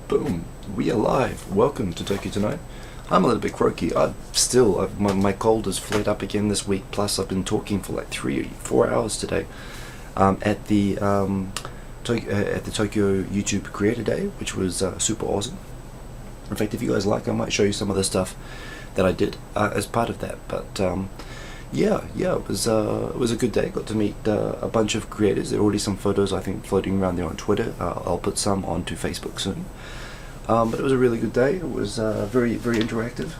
Boom, we are live. Welcome to Tokyo Tonight. I'm a little bit croaky. My cold has flared up again this week. Plus, I've been talking for like 3-4 hours today at the Tokyo YouTube Creator Day, which was super awesome. In fact, if you guys like, I might show you some of the stuff that I did as part of that. But yeah, it was a good day. Got to meet a bunch of creators. There are already some photos I think floating around there on Twitter. I'll put some onto Facebook soon. But it was a really good day. It was very interactive.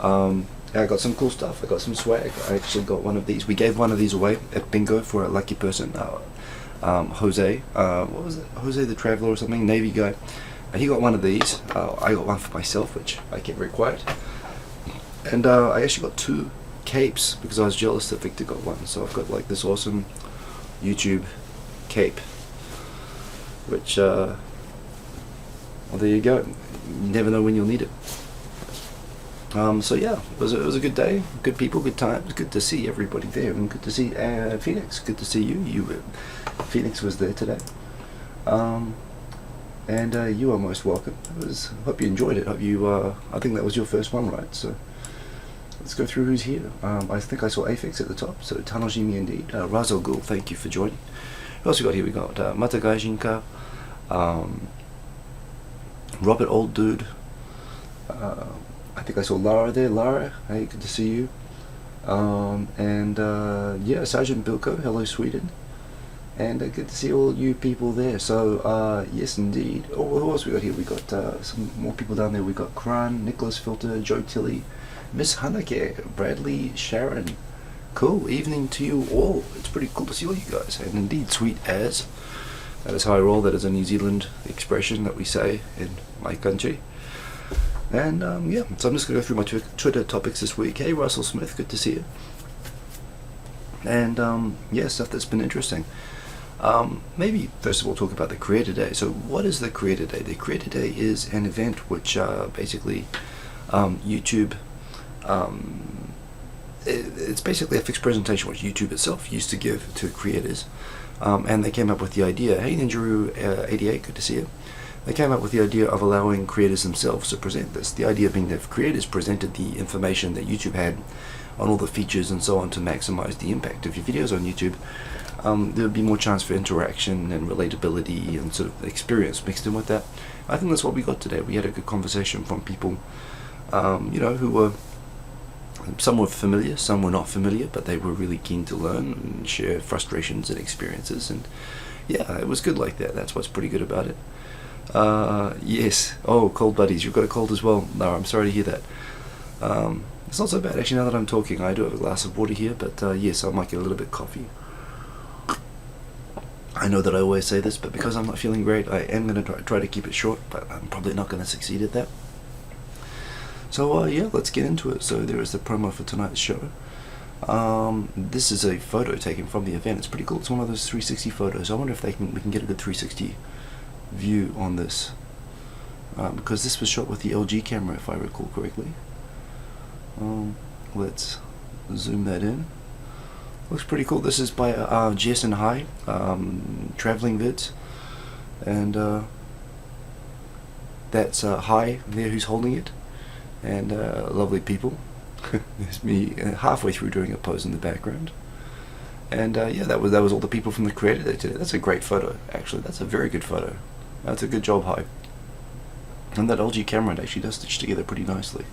I got some cool stuff. I got some swag. I actually got one of these. We gave one of these away at bingo for a lucky person. Jose, what was it? Jose the Traveler or something, Navy guy. He got one of these. I got one for myself, which I kept very quiet. And I actually got 2 capes because I was jealous that Victor got one. So I've got like this awesome YouTube cape, which well, there you go. You never know when you'll need it. So yeah, it was a good day, good people, good times. Good to see everybody there, and good to see Phoenix. Good to see you. Phoenix was there today, and you are most welcome. Hope you enjoyed it. Hope you. I think that was your first one, right? So let's go through who's here. I think I saw Afix at the top, so Tanoshimi indeed. Razo Gul, thank you for joining. Who else we got here? We got Matagaijinka, Robert Old Dude. I think I saw Lara there. Lara, hey, good to see you. And yeah, Sergeant Bilko, hello Sweden. And good to see all you people there. So yes indeed. Oh, who else we got here? We got some more people down there. We got Kran, Nicholas Filter, Joe Tilley, Miss Hanake, Bradley, Sharon. Cool evening to you all. It's pretty cool to see all you guys. And indeed, sweet as. That is how I roll. That is a New Zealand expression that we say in my country. And yeah, so I'm just going to go through my Twitter topics this week. Hey Russell Smith, good to see you. And yeah, stuff that's been interesting. Maybe first of all talk about the Creator Day. So what is the Creator Day? The Creator Day is an event which basically YouTube, it's basically a fixed presentation which YouTube itself used to give to creators. And they came up with the idea, hey Ninjaru88, good to see you. They came up with the idea of allowing creators themselves to present this. The idea being that if creators presented the information that YouTube had on all the features and so on to maximize the impact of your videos on YouTube, there would be more chance for interaction and relatability and sort of experience mixed in with that. I think that's what we got today. We had a good conversation from people, you know, who were, some were familiar, some were not familiar, but they were really keen to learn and share frustrations and experiences. And yeah, it was good like that. That's what's pretty good about it. Yes. Oh, cold buddies, you've got a cold as well. No, I'm sorry to hear that. It's not so bad actually now that I'm talking. I do have a glass of water here, but yes, I might get a little bit coffee. I know that I always say this, but because I'm not feeling great, I am going to try to keep it short, but I'm probably not going to succeed at that. So yeah, let's get into it. So there is the promo for tonight's show. This is a photo taken from the event. It's pretty cool. It's one of those 360 photos. I wonder if we can get a good 360 view on this, because this was shot with the LG camera if I recall correctly. Let's zoom that in. Looks pretty cool. This is by Jason High, traveling vids, and that's High there who's holding it, and lovely people. There's me halfway through doing a pose in the background. And yeah, that was all the people from the Creator Day today. That's a great photo, actually. That's a very good photo. That's a good job, High. And that LG camera actually does stitch together pretty nicely,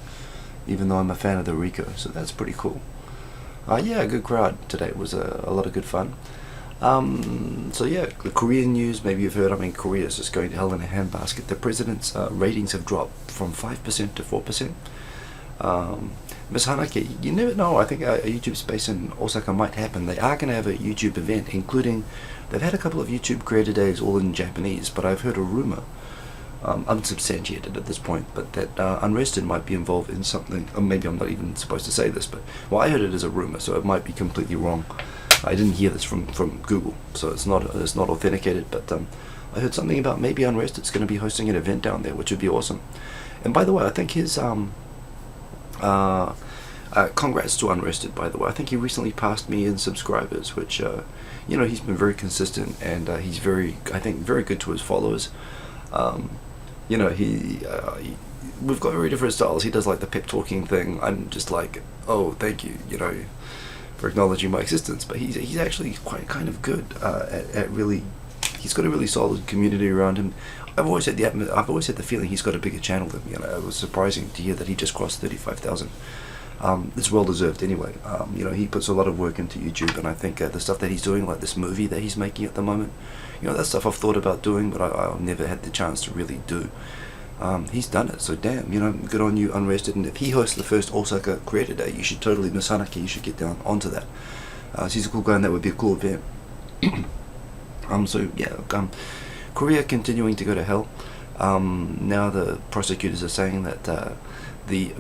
even though I'm a fan of the Ricoh, so that's pretty cool. Yeah, a good crowd today. It was a lot of good fun. So yeah, the Korean news, maybe you've heard, I mean, Korea is just going to hell in a handbasket. The president's ratings have dropped from 5% to 4%. Ms. Hanake, you never know. I think a YouTube space in Osaka might happen. They are going to have a YouTube event, including, they've had a couple of YouTube Creator Days all in Japanese, but I've heard a rumor, unsubstantiated at this point, but that Unrested might be involved in something. Or maybe I'm not even supposed to say this, but well, I heard it as a rumor, so it might be completely wrong. I didn't hear this from Google, so it's not authenticated. But I heard something about maybe Unrested's going to be hosting an event down there, which would be awesome. And by the way, I think his congrats to Unrested, by the way. I think he recently passed me in subscribers, which you know, he's been very consistent, and he's very, I think, very good to his followers. you know, we've got very different styles. He does like the pep talking thing. I'm just like, oh, thank you, you know, for acknowledging my existence. But he's actually quite kind of good at really. He's got a really solid community around him. I've always had the feeling he's got a bigger channel than me. You know, it was surprising to hear that he just crossed 35,000. It's well deserved anyway. You know, he puts a lot of work into YouTube, and I think the stuff that he's doing, like this movie that he's making at the moment, you know, that stuff I've thought about doing, but I've never had the chance to really do. He's done it, so damn, you know, good on you, Unrested. And if he hosts the first Osaka Creator Day, you should totally, Miss Hanake, you should get down onto that. He's a cool guy, and that would be a cool event. So yeah, Korea continuing to go to hell. Now the prosecutors are saying that the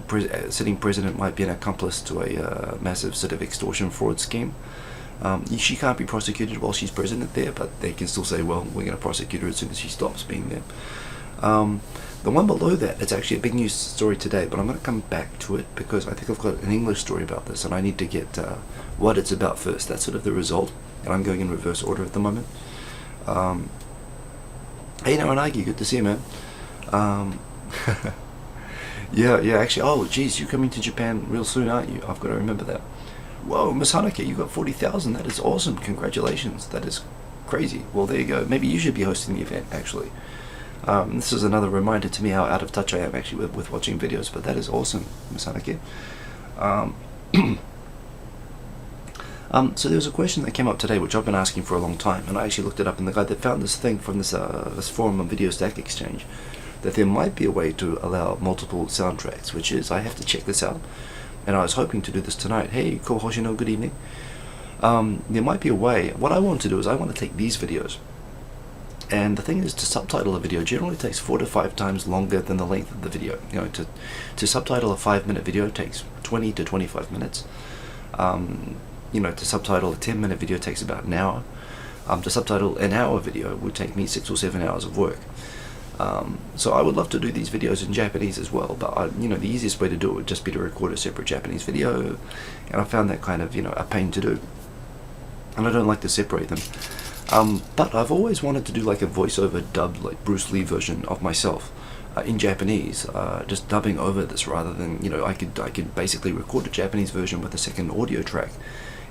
sitting president might be an accomplice to a massive sort of extortion fraud scheme. She can't be prosecuted while she's president there, but they can still say, well, we're going to prosecute her as soon as she stops being there. The one below that, it's actually a big news story today, but I'm going to come back to it because I think I've got an English story about this, and I need to get what it's about first. That's sort of the result, and I'm going in reverse order at the moment. Hey, Naranagi, good to see you, man. Yeah, actually, oh, geez, you're coming to Japan real soon, aren't you? I've got to remember that. Whoa, Miss Haneke, you got 40,000. That is awesome. Congratulations. That is crazy. Well, there you go. Maybe you should be hosting the event, actually. This is another reminder to me how out of touch I am, actually, with watching videos, but that is awesome, Miss Haneke. So there was a question that came up today, which I've been asking for a long time, and I actually looked it up, and the guy that found this thing from this forum on Video Stack Exchange, that there might be a way to allow multiple soundtracks, which is, I have to check this out, and I was hoping to do this tonight. Hey, Ko Hoshino, good evening. There might be a way. What I want to do is I want to take these videos, and the thing is, to subtitle a video generally takes 4 to 5 times longer than the length of the video. You know, to subtitle a 5-minute video takes 20 to 25 minutes. You know, to subtitle a 10-minute video takes about an hour. To subtitle an hour video would take me 6 or 7 hours of work. So I would love to do these videos in Japanese as well, but you know, the easiest way to do it would just be to record a separate Japanese video, and I found that kind of, you know, a pain to do, and I don't like to separate them. But I've always wanted to do like a voiceover dubbed, like Bruce Lee version of myself in Japanese, just dubbing over this rather than, you know, I could basically record a Japanese version with a second audio track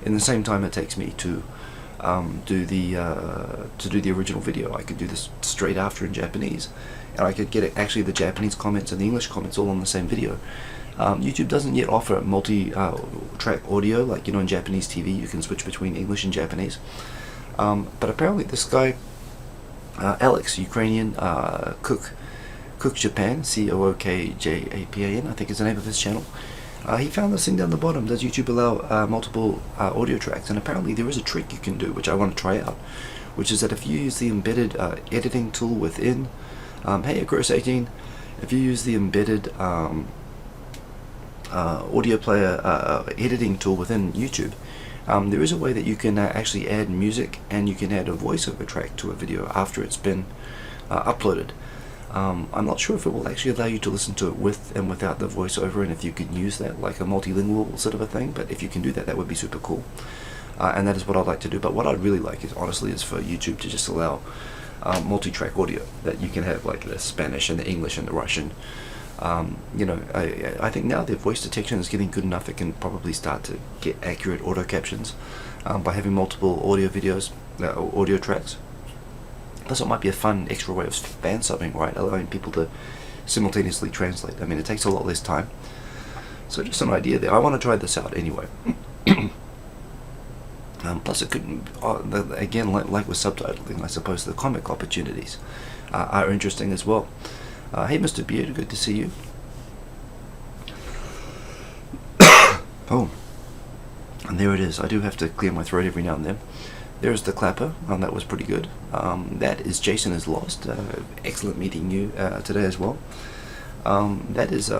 in the same time it takes me to do the original video. I could do this straight after in Japanese, and I could get actually the Japanese comments and the English comments all on the same video. YouTube doesn't yet offer multi-track audio, like, you know, in Japanese TV you can switch between English and Japanese. But apparently this guy, Alex, Ukrainian, Cook Japan, COOKJAPAN, I think is the name of his channel. He found this thing down the bottom. Does YouTube allow multiple audio tracks? And apparently there is a trick you can do, which I want to try out, which is that if you use the embedded editing tool within, hey, Across18, if you use the embedded audio player editing tool within YouTube, there is a way that you can actually add music, and you can add a voiceover track to a video after it's been uploaded. I'm not sure if it will actually allow you to listen to it with and without the voiceover, and if you can use that like a multilingual sort of a thing, but if you can do that, that would be super cool. And that is what I'd like to do. But what I'd really like is, honestly, is for YouTube to just allow multi-track audio, that you can have like the Spanish and the English and the Russian. You know, I think now their voice detection is getting good enough, it can probably start to get accurate auto captions by having multiple audio videos, audio tracks. Plus it might be a fun extra way of fan subbing, right, allowing people to simultaneously translate. I mean, it takes a lot less time. So just an idea there. I want to try this out anyway. Plus it could, again, like with subtitling, I suppose the comic opportunities are interesting as well. Hey, Mr. Beard, good to see you. Oh, and there it is. I do have to clear my throat every now and then. There's the clapper. That was pretty good. That is Jason is Lost. Excellent meeting you today as well. That is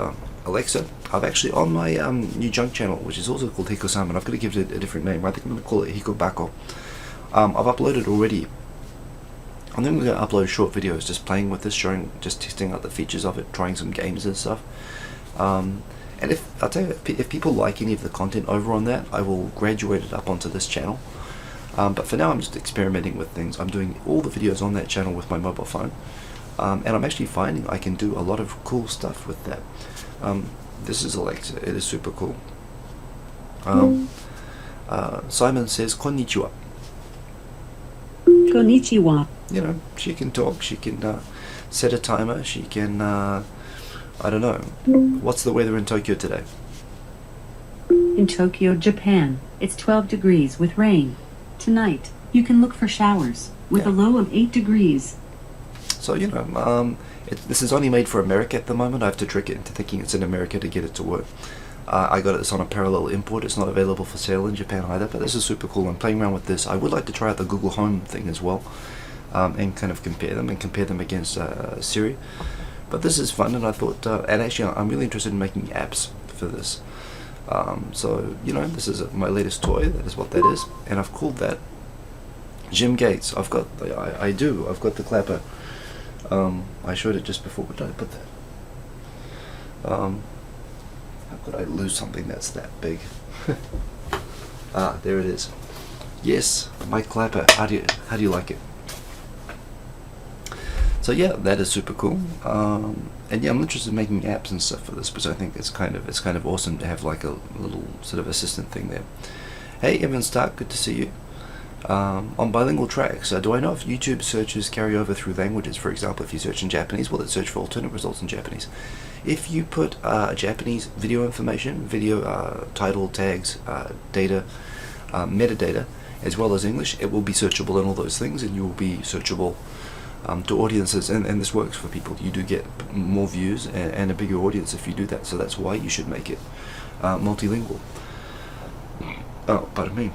Alexa. I've actually, on my new junk channel, which is also called Hikosaemon, I've got to give it a different name. I think I'm going to call it Hikobako. I've uploaded already. I'm then going to upload short videos just playing with this, just testing out the features of it, trying some games and stuff. And I'll tell you, if people like any of the content over on that, I will graduate it up onto this channel. But for now I'm just experimenting with things. I'm doing all the videos on that channel with my mobile phone. and I'm actually finding I can do a lot of cool stuff with that. This is Alexa. It is super cool. Simon says konnichiwa. Konnichiwa. You know, she can talk. She can set a timer. She can I don't know. What's the weather in Tokyo today? In Tokyo, Japan, it's 12 degrees with rain. Tonight, you can look for showers with a low of 8 degrees. So, you know, this is only made for America at the moment. I have to trick it into thinking it's in America to get it to work. I got this on a parallel import. It's not available for sale in Japan either, but this is super cool. I'm playing around with this. I would like to try out the Google Home thing as well, and kind of compare them against Siri. But this is fun, and I thought, and actually I'm really interested in making apps for this. So, you know, this is my latest toy. That is what that is, and I've called that Jim Gates. I've got the clapper. I showed it just before. Where did I put that? How could I lose something that's that big? There it is. Yes, my clapper. How do you like it? So yeah, that is super cool. And yeah, I'm interested in making apps and stuff for this, because I think it's kind of awesome to have like a little sort of assistant thing there. Hey, Evan Stark, good to see you. On bilingual tracks, do I know if YouTube searches carry over through languages? For example, if you search in Japanese, will it search for alternate results in Japanese? If you put Japanese video information, video title, tags, data, metadata, as well as English, it will be searchable in all those things, and you will be searchable to audiences, and this works for people. You do get more views and a bigger audience if you do that, so that's why you should make it multilingual. Oh, pardon me.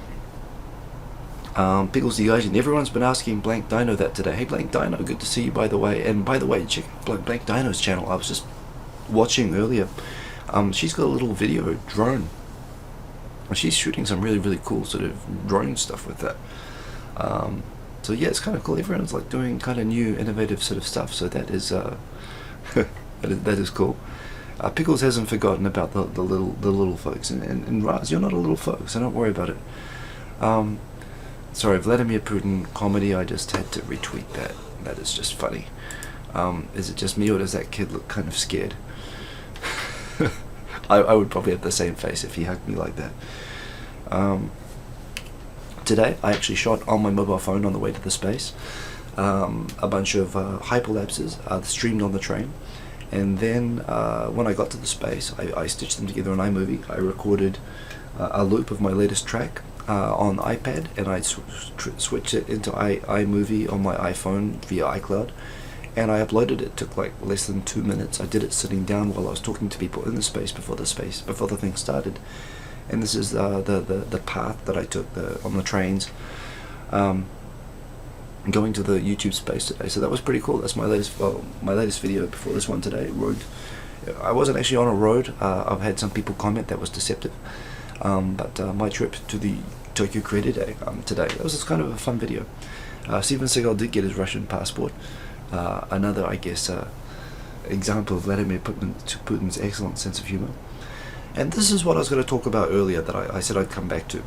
Pickles the Asian. Everyone's been asking Blank Dino that today. Hey Blank Dino, good to see you, by the way. And by the way, check out Blank Dino's channel. I was just watching earlier. She's got a little video drone. She's shooting some really, really cool sort of drone stuff with that. So yeah, it's kind of cool. Everyone's like doing kind of new, innovative sort of stuff. So that is that is cool. Pickles hasn't forgotten about the little folks, and Raz, you're not a little folk, so don't worry about it. Sorry, Vladimir Putin comedy. I just had to retweet that. That is just funny. Is it just me, or does that kid look kind of scared? I would probably have the same face if he hugged me like that. Today, I actually shot on my mobile phone on the way to the space a bunch of hyperlapses streamed on the train, and then when I got to the space, I stitched them together on iMovie. I recorded a loop of my latest track on iPad, and I switched it into iMovie on my iPhone via iCloud, and I uploaded it. It took like less than 2 minutes. I did it sitting down while I was talking to people in the space before the thing started. And this is the path that I took on the trains going to the YouTube space today. So that was pretty cool. That's my latest video before this one today. I wasn't actually on a road. I've had some people comment that was deceptive. But my trip to the Tokyo Creator Day today, that was just kind of a fun video. Steven Seagal did get his Russian passport. Another, I guess, example of Vladimir Putin's excellent sense of humor. And this is what I was going to talk about earlier that I said I'd come back to.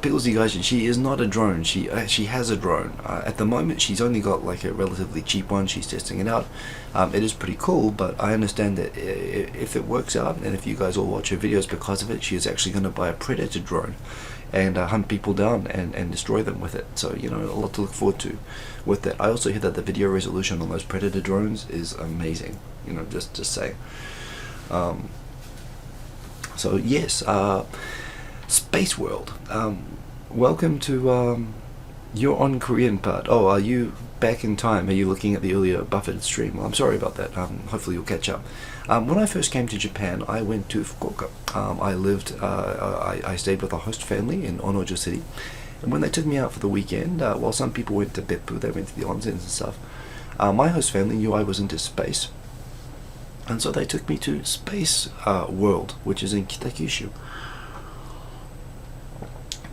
Pickles the Gaijin, she is not a drone. She has a drone. At the moment, she's only got like a relatively cheap one. She's testing it out. It is pretty cool, but I understand that if it works out, and if you guys all watch her videos because of it, she is actually going to buy a Predator drone and hunt people down and destroy them with it. So, you know, a lot to look forward to with that. I also hear that the video resolution on those Predator drones is amazing. You know, just saying. So yes, Space World. Welcome to you're on Korean part. Oh, are you back in time? Are you looking at the earlier buffered stream? Well, I'm sorry about that. Hopefully you'll catch up. When I first came to Japan, I went to Fukuoka. I stayed with a host family in Onojo City, and when they took me out for the weekend, while some people went to Beppu, they went to the onsens and stuff, my host family knew I was into space, and so they took me to Space World, which is in Kitakyushu.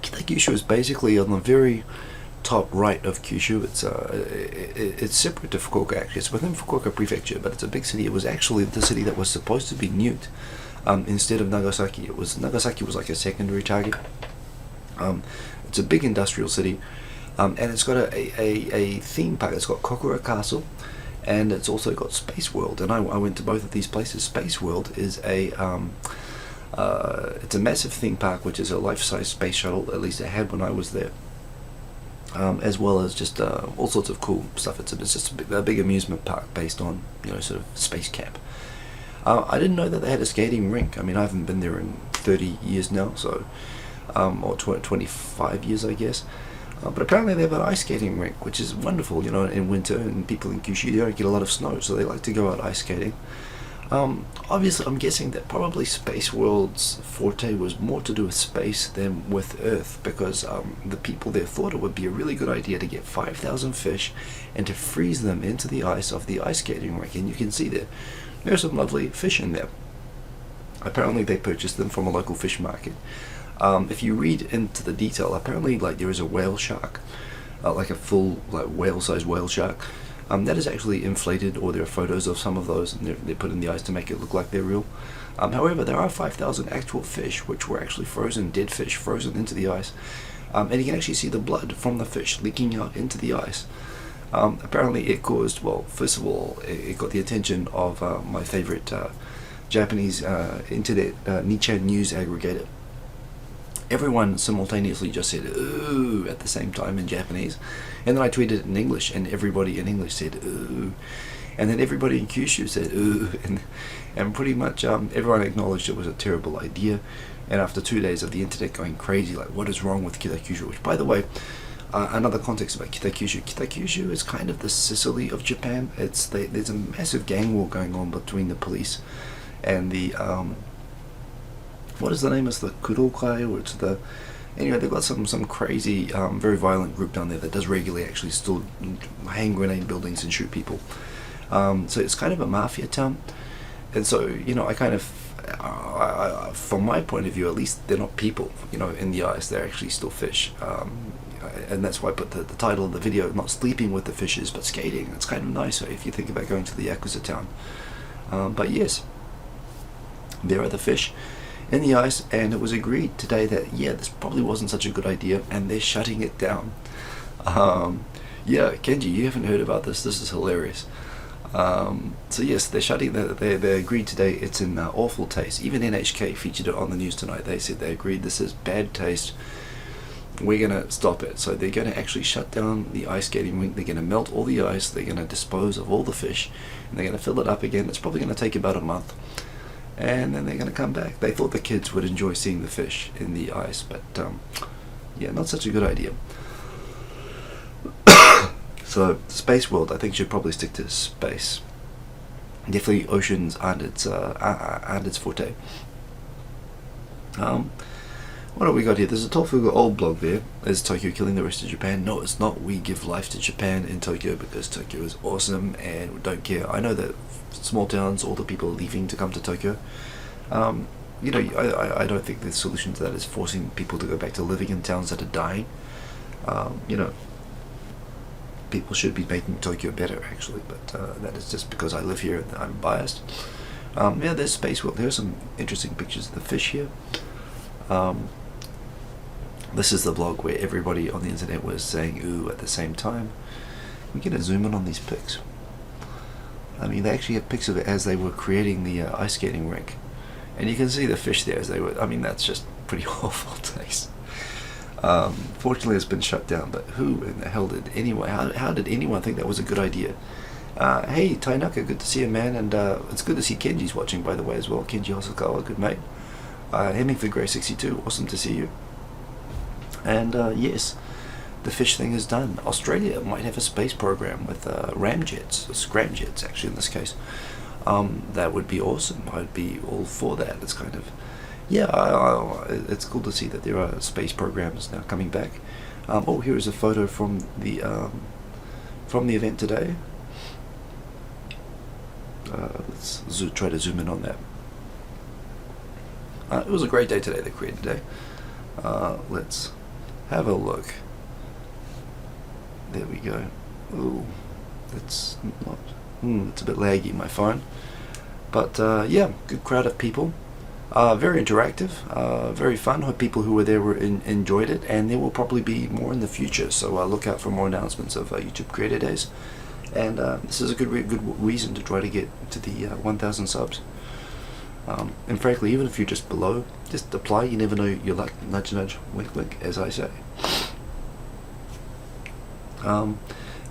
Kitakyushu is basically on the very top right of Kyushu. It's separate to Fukuoka, actually. It's within Fukuoka Prefecture, but it's a big city. It was actually the city that was supposed to be nuked instead of Nagasaki. Nagasaki was like a secondary target. It's a big industrial city. And it's got a theme park. It's got Kokura Castle, and it's also got Space World. And I went to both of these places. Space World is it's a massive theme park, which is a life-size space shuttle. At least it had when I was there. As well as just all sorts of cool stuff. It's just a big amusement park based on, sort of space camp. I didn't know that they had a skating rink. I mean, I haven't been there in 30 years now, so or 25 years, I guess. But apparently they have an ice skating rink, which is wonderful, in winter, and people in Kyushu, they don't get a lot of snow, so they like to go out ice skating. Obviously, I'm guessing that probably Space World's forte was more to do with space than with Earth, because the people there thought it would be a really good idea to get 5,000 fish and to freeze them into the ice of the ice skating rink, and you can see there's some lovely fish in there. Apparently they purchased them from a local fish market. If you read into the detail, apparently there is a whale shark, like a full whale-sized whale shark, that is actually inflated, or there are photos of some of those, and they're put in the ice to make it look like they're real. However, there are 5,000 actual fish, which were actually frozen, dead fish, frozen into the ice. And you can actually see the blood from the fish leaking out into the ice. Apparently it caused, well, first of all, it got the attention of my favorite Japanese internet Nichan news aggregator. Everyone simultaneously just said "ooh" at the same time in Japanese, and then I tweeted it in English, and everybody in English said "ooh," and then everybody in Kyushu said "ooh," and pretty much everyone acknowledged it was a terrible idea. And after 2 days of the internet going crazy, like, what is wrong with Kitakyushu? Which, by the way, another context about Kitakyushu. Kitakyushu is kind of the Sicily of Japan. There's a massive gang war going on between the police and the what is the name? It's the Kurokai, or it's the... Anyway, they've got some crazy, very violent group down there that does regularly actually still hang grenade buildings and shoot people. So it's kind of a mafia town. And so, I kind of... from my point of view, at least, they're not people, in the ice. They're actually still fish. And that's why I put the title of the video, not sleeping with the fishes, but skating. It's kind of nice if you think about going to the Yakuza town. But yes, there are the fish in the ice, and it was agreed today that this probably wasn't such a good idea, and they're shutting it down. Kenji, you haven't heard about this. This is hilarious. So yes, they're shutting. They agreed today. It's in awful taste. Even NHK featured it on the news tonight. They said they agreed this is bad taste. We're gonna stop it. So they're gonna actually shut down the ice skating rink. They're gonna melt all the ice. They're gonna dispose of all the fish, and they're gonna fill it up again. It's probably gonna take about a month. And then they're going to come back. They thought the kids would enjoy seeing the fish in the ice, but not such a good idea. So Space World, I think, should probably stick to space. Definitely oceans aren't its forte. What have we got here? There's a Tofuga old blog there. Is Tokyo killing the rest of Japan? No, it's not. We give life to Japan in Tokyo because Tokyo is awesome and we don't care. I know that small towns, all the people are leaving to come to Tokyo. I don't think the solution to that is forcing people to go back to living in towns that are dying. People should be making Tokyo better, actually, but that is just because I live here and I'm biased. There's Space World. There's some interesting pictures of the fish here. This is the blog where everybody on the internet was saying ooh at the same time. We get a zoom in on these pics. I mean, they actually have pics of it as they were creating the ice skating rink. And you can see the fish there as they were... I mean, that's just pretty awful taste. Fortunately, it's been shut down, but who in the hell did anyone... How did anyone think that was a good idea? Hey, Tainaka, good to see you, man. And it's good to see Kenji's watching, by the way, as well. Kenji Hosokawa, good mate. Hemming for Grey 62, awesome to see you. And yes, the fish thing is done. Australia might have a space program with ramjets, scramjets actually in this case. That would be awesome. I'd be all for that. It's kind of, it's cool to see that there are space programs now coming back. Here is a photo from the event today. Let's try to zoom in on that. It was a great day today, the Creative Day. Let's have a look. There we go. Ooh, it's not... it's a bit laggy, my phone. But good crowd of people. Very interactive, very fun. Hope people who were there enjoyed it, and there will probably be more in the future. So look out for more announcements of YouTube Creator Days. And this is a good reason to try to get to the 1,000 subs. And frankly, even if you're just below, just apply. You never know your luck. Nudge, nudge, wink, wink, as I say.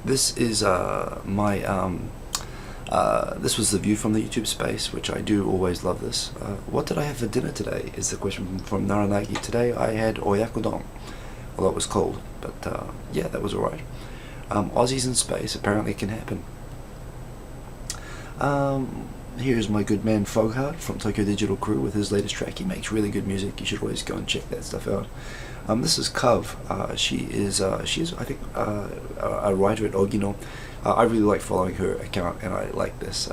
This is this was the view from the YouTube space, which I do always love this. What did I have for dinner today is the question from Naranagi. Today I had oyakodon, although it was cold, but yeah, that was alright. Aussies in space, apparently it can happen. Here's my good man Foghart from Tokyo Digital Crew with his latest track. He makes really good music. You should always go and check that stuff out. This is Cov. She's I think a writer at Ogino. I really like following her account, and I like this.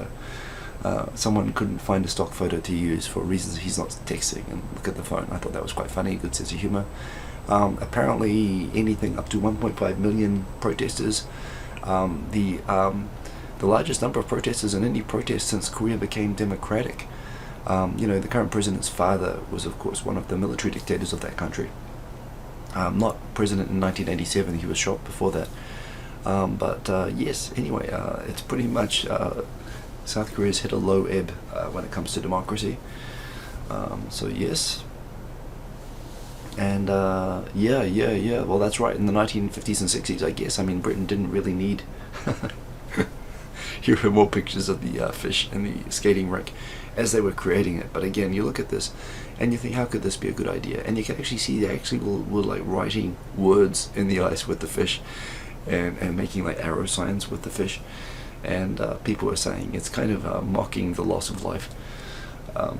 Someone couldn't find a stock photo to use for reasons he's not texting and look at the phone. I thought that was quite funny, good sense of humor. Apparently anything up to 1.5 million protesters. The largest number of protesters in any protest since Korea became democratic. The current president's father was, of course, one of the military dictators of that country. Not president in 1987, he was shot before that. Yes, anyway, it's pretty much South Korea's hit a low ebb when it comes to democracy. So yes. And yeah, well that's right, in the 1950s and 60s, I guess. I mean, Britain didn't really need... Here are more pictures of the fish in the skating rink as they were creating it. But again, you look at this and you think, how could this be a good idea? And you can actually see they actually were like writing words in the ice with the fish and making like arrow signs with the fish. And people were saying it's kind of mocking the loss of life. I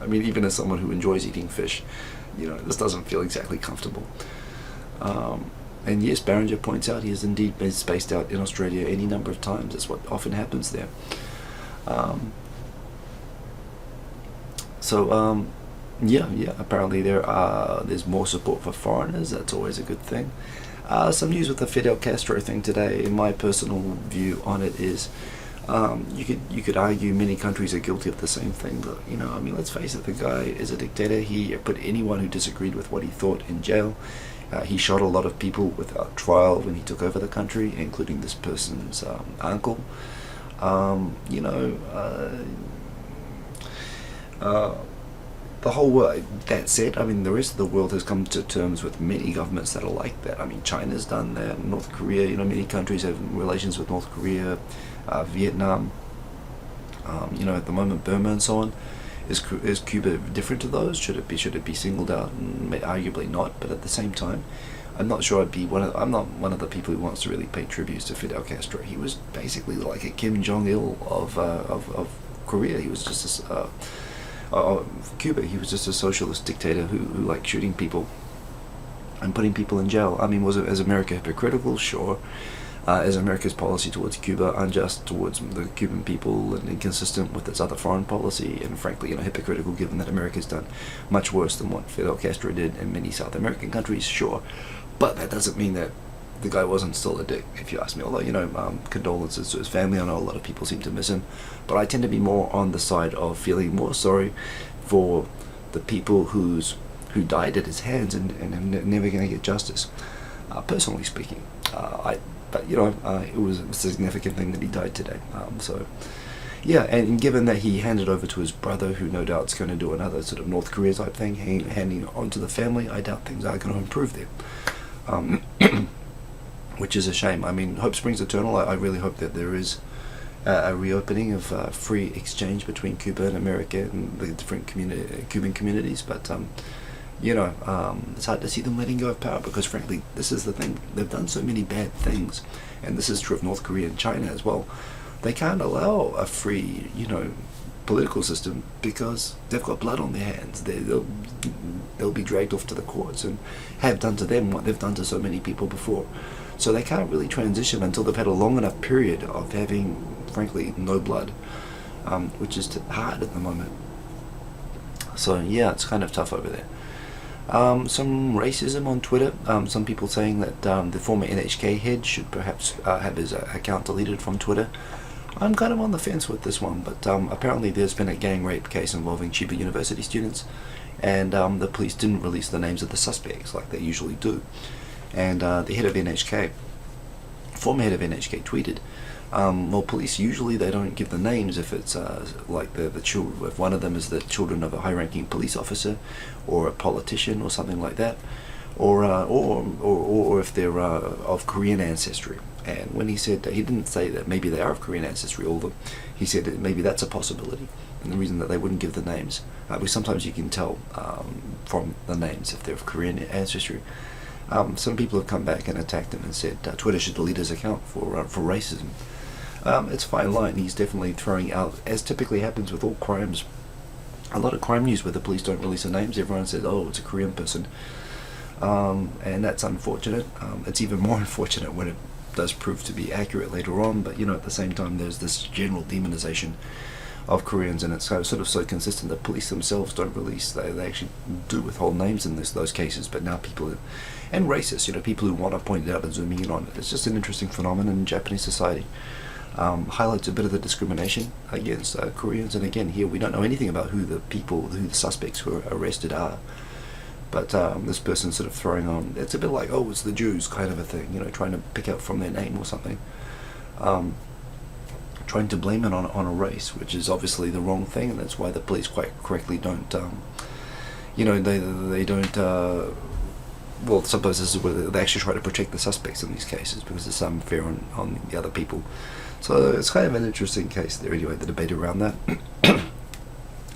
mean, even as someone who enjoys eating fish, this doesn't feel exactly comfortable. And yes, Barringer points out he has indeed been spaced out in Australia any number of times. That's what often happens there. Yeah, apparently there's more support for foreigners. That's always a good thing. Some news with the Fidel Castro thing today. My personal view on it is, you could argue many countries are guilty of the same thing, but I mean, let's face it, the guy is a dictator. He put anyone who disagreed with what he thought in jail. He shot a lot of people without trial when he took over the country, including this person's uncle. The whole world. That said, I mean, the rest of the world has come to terms with many governments that are like that. I mean, China's done that. North Korea. Many countries have relations with North Korea, Vietnam. At the moment, Burma and so on. Is Cuba different to those? Should it be singled out? Arguably not. But at the same time, I'm not sure I'm not one of the people who wants to really pay tributes to Fidel Castro. He was basically like a Kim Jong-il of Korea. He was just Cuba. He was just a socialist dictator who liked shooting people and putting people in jail. I mean, was America hypocritical? Sure. Is America's policy towards Cuba unjust towards the Cuban people and inconsistent with its other foreign policy, and frankly, hypocritical given that America's done much worse than what Fidel Castro did in many South American countries? Sure. But that doesn't mean that the guy wasn't still a dick, if you ask me. Although, condolences to his family. I know a lot of people seem to miss him. But I tend to be more on the side of feeling more sorry for the people who died at his hands and never going to get justice. Personally speaking, it was a significant thing that he died today. Yeah, and given that he handed over to his brother, who no doubt is going to do another sort of North Korea type thing, handing it on to the family, I doubt things are going to improve there. Which is a shame. I mean, hope springs eternal. I really hope that there is a reopening of free exchange between Cuba and America and the different Cuban communities, but it's hard to see them letting go of power, because frankly, this is the thing. They've done so many bad things, and this is true of North Korea and China as well. They can't allow a free, political system, because they've got blood on their hands. They'll be dragged off to the courts and have done to them what they've done to so many people before. So they can't really transition until they've had a long enough period of having, frankly, no blood, which is hard at the moment. So yeah, it's kind of tough over there. Some racism on Twitter. Some people saying that the former NHK head should perhaps have his account deleted from Twitter. I'm kind of on the fence with this one, but apparently there's been a gang rape case involving Chiba University students, and the police didn't release the names of the suspects like they usually do. And the head of NHK, former head of NHK, tweeted, well, police usually they don't give the names if it's like the children, if one of them is the children of a high-ranking police officer or a politician or something like that, or if they're of Korean ancestry. And when he said, he didn't say that maybe they are of Korean ancestry, all of them. He said that maybe that's a possibility, and the reason that they wouldn't give the names, because sometimes you can tell from the names if they're of Korean ancestry. Some people have come back and attacked him and said Twitter should delete his account for racism. It's a fine line. He's definitely throwing out, as typically happens with all crimes, a lot of crime news where the police don't release the names. Everyone says, oh, it's a Korean person. And that's unfortunate. It's even more unfortunate when it does prove to be accurate later on, but at the same time there's this general demonization of Koreans, and it's sort of so consistent that police themselves don't release, they actually do withhold names in those cases, but now people, and racists, people who want to point it out and zooming in on it. It's just an interesting phenomenon in Japanese society. Highlights a bit of the discrimination against Koreans, and again, here we don't know anything about who the suspects who are arrested are. But this person sort of throwing on, it's a bit like, oh, it's the Jews kind of a thing, trying to pick out from their name or something. Trying to blame it on a race, which is obviously the wrong thing, and that's why the police quite correctly don't, they don't, well, sometimes this is where they actually try to protect the suspects in these cases, because it's unfair on the other people. So it's kind of an interesting case there anyway, the debate around that.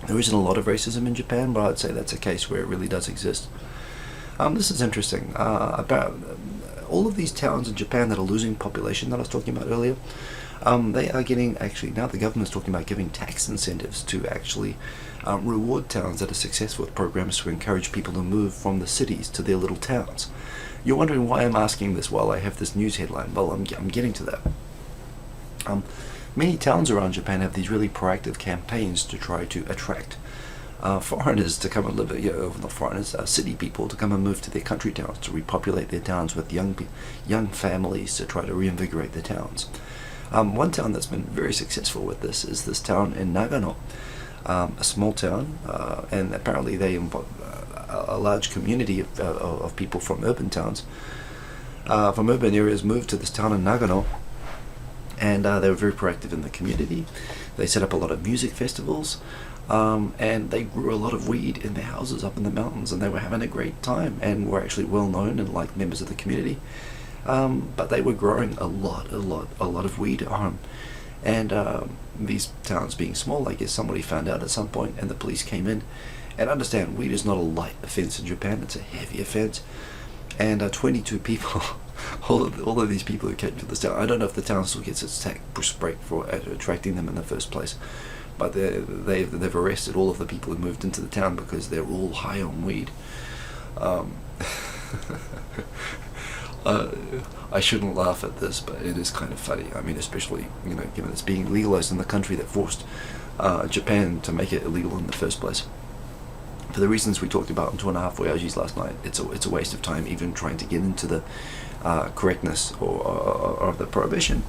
There isn't a lot of racism in Japan, but I'd say that's a case where it really does exist. This is interesting. About all of these towns in Japan that are losing population that I was talking about earlier, they are getting, actually, now the government's talking about giving tax incentives to actually reward towns that are successful with programs to encourage people to move from the cities to their little towns. You're wondering why I'm asking this while I have this news headline. Well, I'm getting to that. Many towns around Japan have these really proactive campaigns to try to attract foreigners to come and live, not foreigners, city people to come and move to their country towns, to repopulate their towns with young families to try to reinvigorate their towns. One town that's been very successful with this is this town in Nagano, a small town, and apparently they involve a large community of people from urban towns, from urban areas moved to this town in Nagano. And they were very proactive in the community. They set up a lot of music festivals, and they grew a lot of weed in their houses up in the mountains, and they were having a great time and were actually well known and liked members of the community. But they were growing a lot of weed at home. And these towns being small, I guess somebody found out at some point, and the police came in. And understand, weed is not a light offense in Japan, it's a heavy offense. And 22 people, all of these people who came to this town, I don't know if the town still gets its tax break for attracting them in the first place, but they've arrested all of the people who moved into the town because they're all high on weed. I shouldn't laugh at this, but it is kind of funny. I mean, especially, given it's being legalized in the country that forced Japan to make it illegal in the first place. For the reasons we talked about in 2.5 Oyajis last night, it's a waste of time even trying to get into the correctness or the prohibition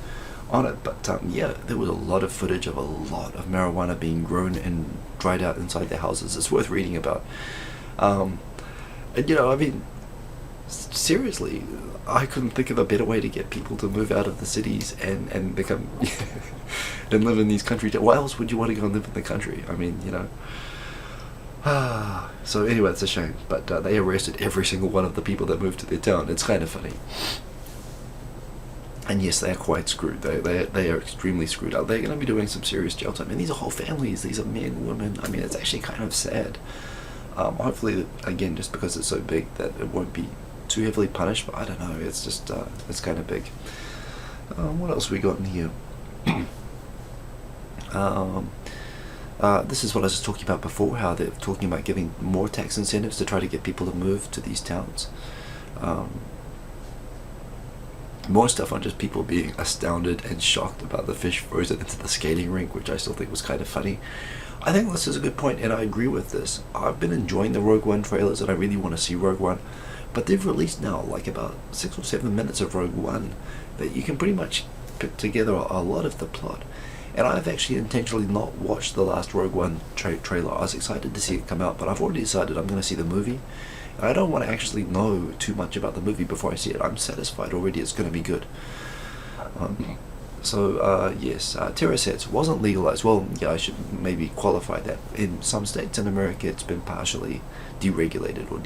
on it. But yeah, there was a lot of footage of a lot of marijuana being grown and dried out inside their houses. It's worth reading about. And I mean, seriously, I couldn't think of a better way to get people to move out of the cities and become and live in these countries. Why else would you want to go and live in the country? I mean, so anyway, it's a shame, but they arrested every single one of the people that moved to their town. It's kind of funny. And yes, they are quite screwed. They are extremely screwed up. They're going to be doing some serious jail time. And these are whole families. These are men, women. I mean, it's actually kind of sad. Hopefully, again, just because it's so big that it won't be too heavily punished, but I don't know. It's just, it's kind of big. What else we got in here? This is what I was talking about before, how they're talking about giving more tax incentives to try to get people to move to these towns. More stuff on just people being astounded and shocked about the fish frozen into the skating rink, which I still think was kind of funny. I think this is a good point, and I agree with this. I've been enjoying the Rogue One trailers, and I really want to see Rogue One, but they've released now like about 6 or 7 minutes of Rogue One that you can pretty much put together a lot of the plot. And I've actually intentionally not watched the last Rogue One trailer. I was excited to see it come out, but I've already decided I'm going to see the movie. And I don't want to actually know too much about the movie before I see it. I'm satisfied already it's going to be good. Yes, Terrasets wasn't legalized. Well, yeah, I should maybe qualify that. In some states in America, it's been partially deregulated, or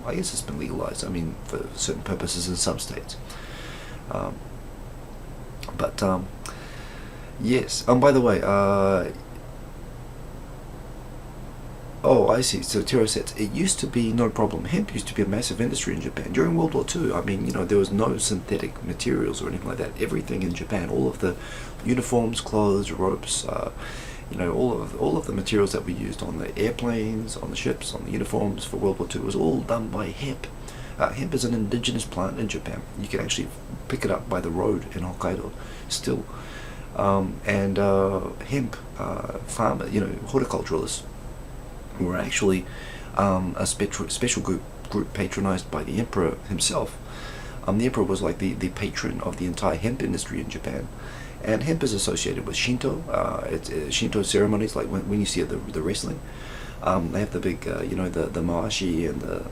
I guess it's been legalized. I mean, for certain purposes in some states. Yes. By the way, oh, I see. So Terrasets, it used to be no problem. Hemp used to be a massive industry in Japan during World War II. I mean, there was no synthetic materials or anything like that. Everything in Japan, all of the uniforms, clothes, ropes, all of the materials that we used on the airplanes, on the ships, on the uniforms for World War II was all done by hemp. Hemp is an indigenous plant in Japan. You can actually pick it up by the road in Hokkaido still. Hemp farmer, horticulturalists, were actually a special group patronized by the emperor himself. The emperor was like the patron of the entire hemp industry in Japan, and hemp is associated with Shinto. It's Shinto ceremonies, like when you see the wrestling. They have the big, the maashi and the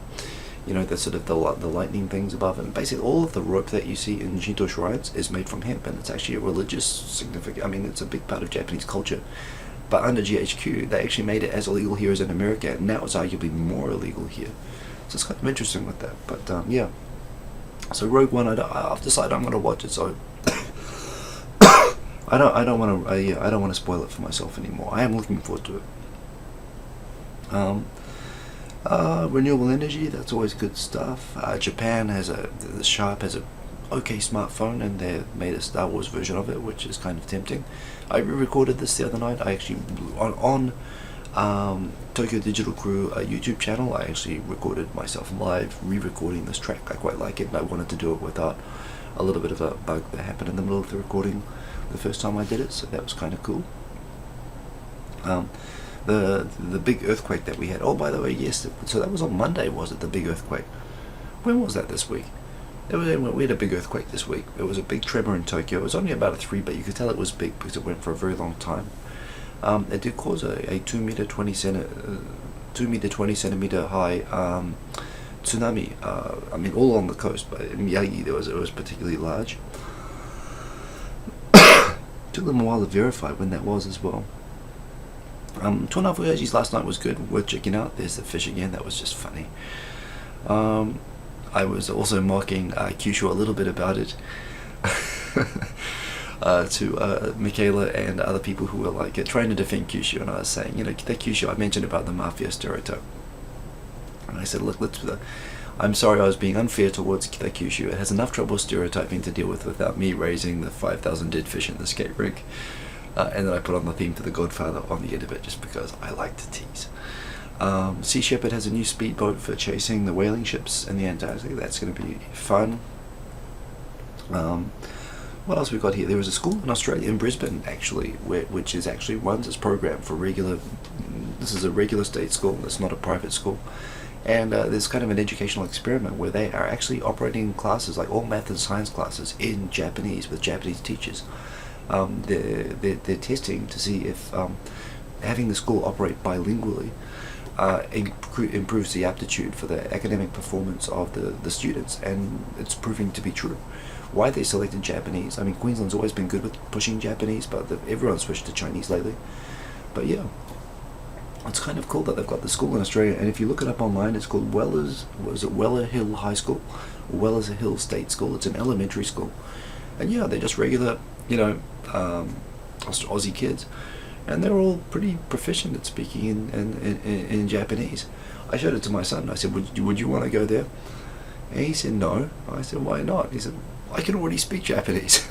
sort of the lightning things above, and basically all of the rope that you see in Shinto shrines is made from hemp, and it's actually a religious significant. I mean, it's a big part of Japanese culture. But under GHQ, they actually made it as illegal here as in America, and now it's arguably more illegal here. So it's kind of interesting with that. But yeah. So Rogue One, I've decided I'm going to watch it. So I don't want to spoil it for myself anymore. I am looking forward to it. Renewable energy, that's always good stuff. Japan the Sharp has a okay smartphone, and they made a Star Wars version of it, which is kind of tempting. I re-recorded this the other night. I actually on Tokyo Digital Crew YouTube channel, I actually recorded myself live re-recording this track. I quite like it, and I wanted to do it without a little bit of a bug that happened in the middle of the recording the first time I did it, so that was kind of cool. The big earthquake that we had. Oh, by the way, yes. So that was on Monday, was it? The big earthquake. When was that this week? We had a big earthquake this week. There was a big tremor in Tokyo. It was only about a 3, but you could tell it was big because it went for a very long time. It did cause a 2 meter 20 centimeter high tsunami. I mean, all along the coast, but in Miyagi it was particularly large. Took them a while to verify when that was as well. 2.5 Oyajis last night was good. Worth checking out. There's the fish again. That was just funny. I was also mocking Kyushu a little bit about it to Michaela and other people who were like trying to defend Kyushu, and I was saying, the Kyushu, I mentioned about the mafia stereotype, and I said, look, I'm sorry I was being unfair towards the Kyushu. It has enough trouble stereotyping to deal with without me raising the 5,000 dead fish in the skate rink. And then I put on the theme to The Godfather on the end of it, just because I like to tease. Sea Shepherd has a new speedboat for chasing the whaling ships in the Antarctic. That's going to be fun. What else we got here? There was a school in Australia, in Brisbane, actually, which is actually runs its program for regular. This is a regular state school. It's not a private school. And there's kind of an educational experiment where they are actually operating classes, like all math and science classes, in Japanese with Japanese teachers. They're testing to see if having the school operate bilingually improves the aptitude for the academic performance of the students, and it's proving to be true. Why they selected Japanese? I mean, Queensland's always been good with pushing Japanese, but everyone's switched to Chinese lately. But yeah, it's kind of cool that they've got the school in Australia, and if you look it up online, it's called Weller Hill High School, or Wellers Hill State School. It's an elementary school, and yeah, they're just regular, Aussie kids, and they're all pretty proficient at speaking in Japanese. I showed it to my son. I said, would you want to go there? And he said no. I said, why not? He said, I can already speak Japanese.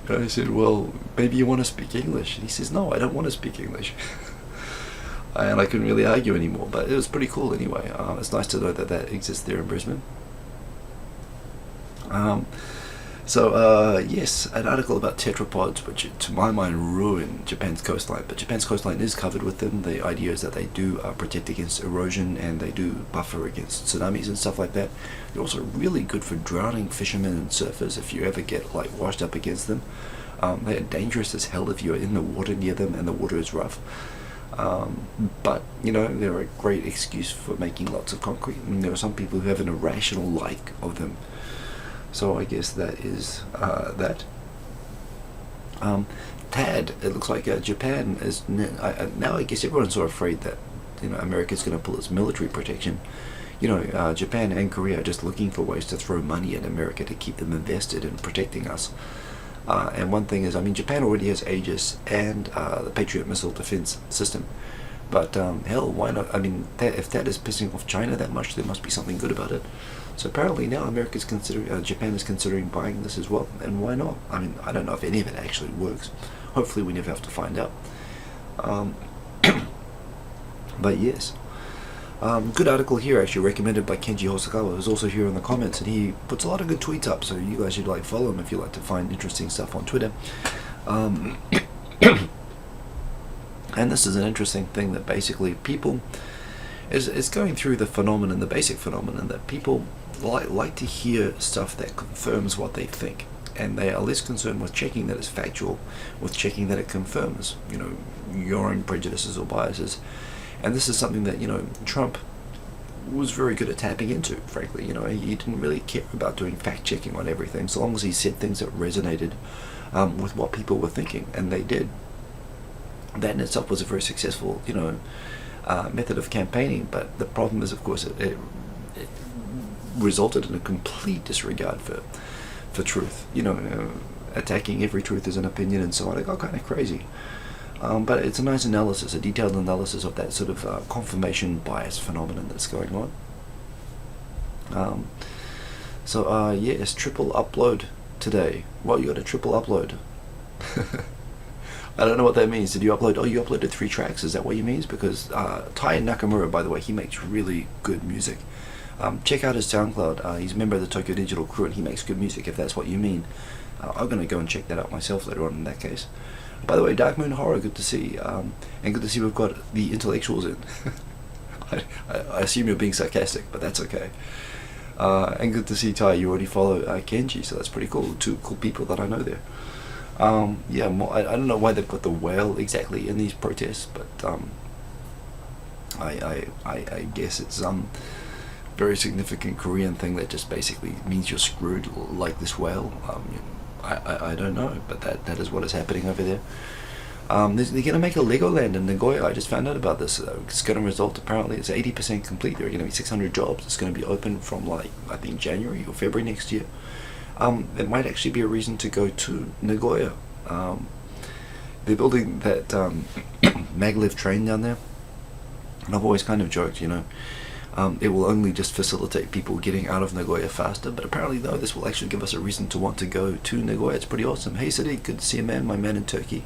And I said, well, maybe you want to speak English. And he says, no, I don't want to speak English. And I couldn't really argue anymore, but it was pretty cool anyway. It's nice to know that exists there in Brisbane. Yes, an article about tetrapods, which to my mind ruined Japan's coastline, but Japan's coastline is covered with them. The idea is that they do protect against erosion, and they do buffer against tsunamis and stuff like that. They're also really good for drowning fishermen and surfers if you ever get washed up against them. They are dangerous as hell if you're in the water near them and the water is rough. But, you know, they're a great excuse for making lots of concrete, and there are some people who have an irrational like of them. So I guess that is that. TAD, it looks like Japan is now. I guess everyone's so afraid that, you know, America's going to pull its military protection. You know, Japan and Korea are just looking for ways to throw money at America to keep them invested in protecting us. And one thing is, I mean, Japan already has Aegis and the Patriot missile defense system. But hell, why not? I mean, if that is pissing off China that much, there must be something good about it. So apparently now America's considering, Japan is considering buying this as well. And why not? I mean, I don't know if any of it actually works. Hopefully we never have to find out. But yes. Good article here, actually, recommended by Kenji Hosokawa, who's also here in the comments, and he puts a lot of good tweets up, so you guys should like follow him if you like to find interesting stuff on Twitter. And this is an interesting thing that basically people is going through the phenomenon, the basic phenomenon that people like to hear stuff that confirms what they think, and they are less concerned with checking that it's factual, with checking that it confirms, you know, your own prejudices or biases. And this is something that, you know, Trump was very good at tapping into, frankly. You know, he didn't really care about doing fact-checking on everything, so long as he said things that resonated with what people were thinking, and they did. That in itself was a very successful, you know, method of campaigning, but the problem is, of course, it resulted in a complete disregard for truth. You know, attacking every truth as an opinion and so on. It got kind of crazy. But it's a nice analysis, a detailed analysis of that sort of confirmation bias phenomenon that's going on. Yes, triple upload today. Well, you got a triple upload. I don't know what that means. Did you upload? Oh, you uploaded 3 tracks. Is that what you means? Because Tai Nakamura, by the way, he makes really good music. Check out his SoundCloud. He's a member of the Tokyo Digital crew, and he makes good music, if that's what you mean. I'm going to go and check that out myself later on in that case. By the way, Dark Moon Horror, good to see. And good to see we've got the intellectuals in. I assume you're being sarcastic, but that's okay. And good to see, Tai, you already follow Kenji, so that's pretty cool. 2 cool people that I know there. Yeah, I don't know why they've got the whale exactly in these protests, but I guess it's very significant Korean thing that just basically means you're screwed, like this whale. I don't know, but that is what is happening over there. They're going to make a Legoland in Nagoya. I just found out about this. It's going to result, apparently, it's 80% complete. There are going to be 600 jobs. It's going to be open from, like, I think January or February next year. It might actually be a reason to go to Nagoya. They're building that maglev train down there, and I've always kind of joked, you know, it will only just facilitate people getting out of Nagoya faster, but apparently, though, this will actually give us a reason to want to go to Nagoya. It's pretty awesome. Hey, Sadiq, good to see you, man. My man in Turkey.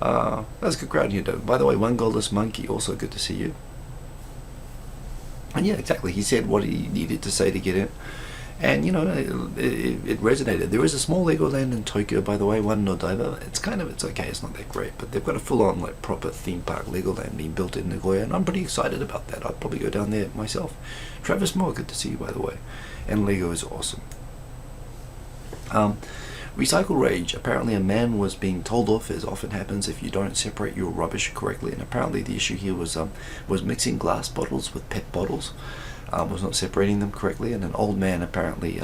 That's a good crowd here, though. By the way, One Goalless Monkey, also good to see you. And yeah, exactly. He said what he needed to say to get in. And, you know, it resonated. There is a small Legoland in Tokyo, by the way, one in Odaiba. It's okay, it's not that great, but they've got a full-on, like, proper theme park Legoland being built in Nagoya, and I'm pretty excited about that. I'll probably go down there myself. Travis Moore, good to see you, by the way. And Lego is awesome. Recycle rage. Apparently a man was being told off, as often happens if you don't separate your rubbish correctly, and apparently the issue here was mixing glass bottles with PET bottles. Was not separating them correctly, and an old man apparently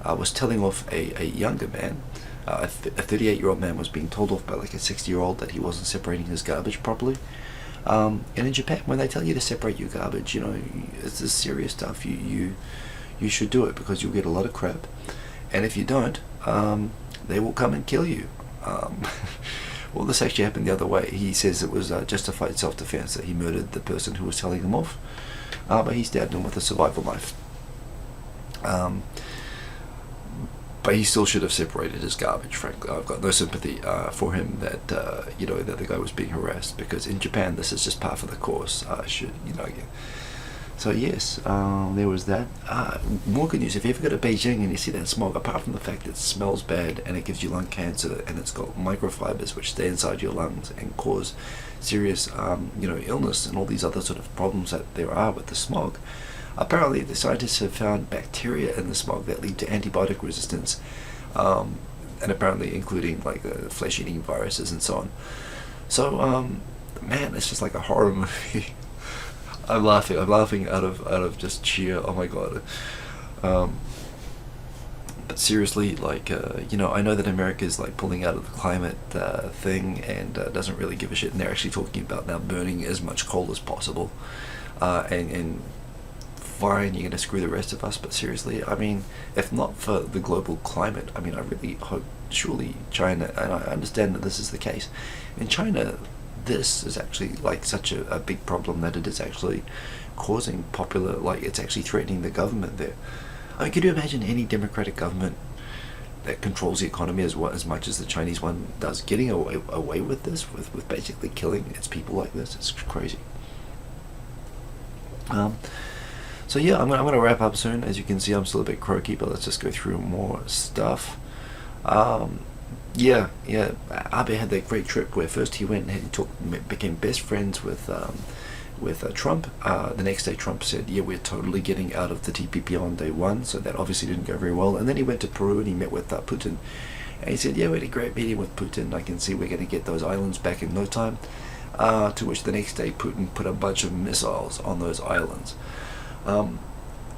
was telling off a younger man. A 38-year-old man was being told off by like a 60-year-old that he wasn't separating his garbage properly. And in Japan, when they tell you to separate your garbage, you know, it's this serious stuff. You should do it, because you'll get a lot of crap, and if you don't, they will come and kill you. Well, this actually happened the other way. He says it was justified self-defense, that he murdered the person who was telling him off. But he stabbed him with a survival knife. But he still should have separated his garbage, frankly. I've got no sympathy for him that, that the guy was being harassed, because in Japan this is just par for the course. So yes, there was that. More good news. If you ever go to Beijing and you see that smog, apart from the fact that it smells bad and it gives you lung cancer, and it's got microfibers which stay inside your lungs and cause serious illness and all these other sort of problems that there are with the smog, apparently the scientists have found bacteria in the smog that lead to antibiotic resistance. and apparently including like flesh-eating viruses and so on. So man, it's just like a horror movie. I'm laughing out of just sheer, oh my god. But seriously, like, I know that America's like pulling out of the climate thing and doesn't really give a shit, and they're actually talking about now burning as much coal as possible, and fine, you're gonna screw the rest of us, but seriously, I mean, if not for the global climate, I mean, I really hope, surely China, and I understand that this is the case, in China, this is actually like such a big problem that it is actually causing it's actually threatening the government there. I mean, could you imagine any democratic government that controls the economy as much as the Chinese one does, getting away with this, with basically killing its people like this? It's crazy. So yeah, I'm gonna wrap up soon. As you can see, I'm still a bit croaky, but let's just go through more stuff. Yeah, Abe had that great trip where first he went and became best friends with Trump. The next day Trump said, yeah, we're totally getting out of the TPP on day one, so that obviously didn't go very well. And then he went to Peru and he met with Putin. And he said, yeah, we had a great meeting with Putin. I can see we're going to get those islands back in no time. To which the next day Putin put a bunch of missiles on those islands.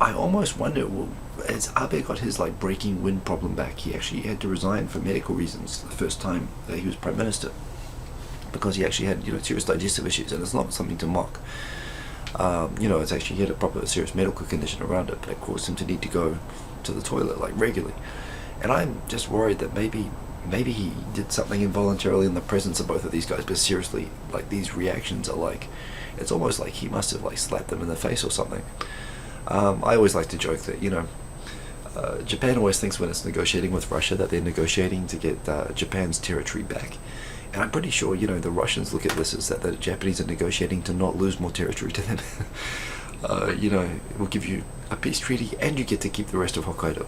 I almost wonder, well, as Abe got his like breaking wind problem back, he actually had to resign for medical reasons the first time that he was prime minister, because he actually had serious digestive issues, and it's not something to mock. It's actually, he had a proper serious medical condition around it, but it caused him to need to go to the toilet like regularly. And I'm just worried that maybe he did something involuntarily in the presence of both of these guys, but seriously, like, these reactions are like, it's almost like he must have like slapped them in the face or something. I always like to joke that Japan always thinks when it's negotiating with Russia that they're negotiating to get Japan's territory back. And I'm pretty sure, the Russians look at this as that the Japanese are negotiating to not lose more territory to them. We'll give you a peace treaty and you get to keep the rest of Hokkaido.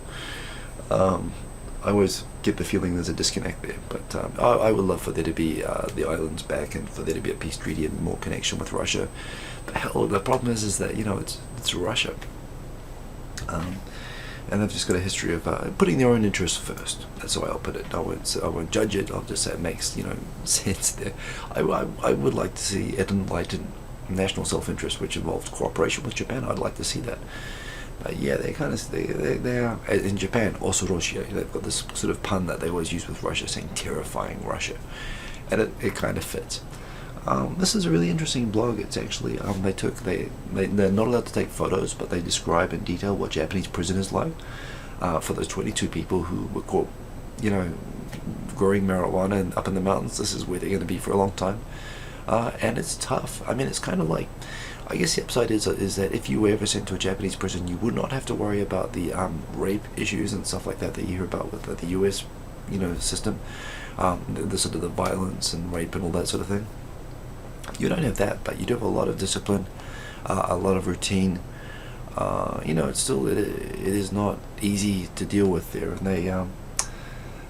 I always get the feeling there's a disconnect there, but I would love for there to be the islands back and for there to be a peace treaty and more connection with Russia. But hell, the problem is that, it's Russia. And they've just got a history of putting their own interests first. That's the way I'll put it. I won't judge it. I'll just say it makes sense there. I would like to see an enlightened national self-interest which involved cooperation with Japan. I'd like to see that. But yeah, they are in Japan. Also, Russia. They've got this sort of pun that they always use with Russia, saying "terrifying Russia," and it kind of fits. This is a really interesting blog. It's actually they're not allowed to take photos, but they describe in detail what Japanese prison is like for those 22 people who were caught, growing marijuana up in the mountains. This is where they're going to be for a long time, and it's tough. I mean, it's kind of like, I guess the upside is that if you were ever sent to a Japanese prison, you would not have to worry about the rape issues and stuff like that you hear about with the U.S. system, the sort of the violence and rape and all that sort of thing. You don't have that, but you do have a lot of discipline, a lot of routine. It is not easy to deal with there, and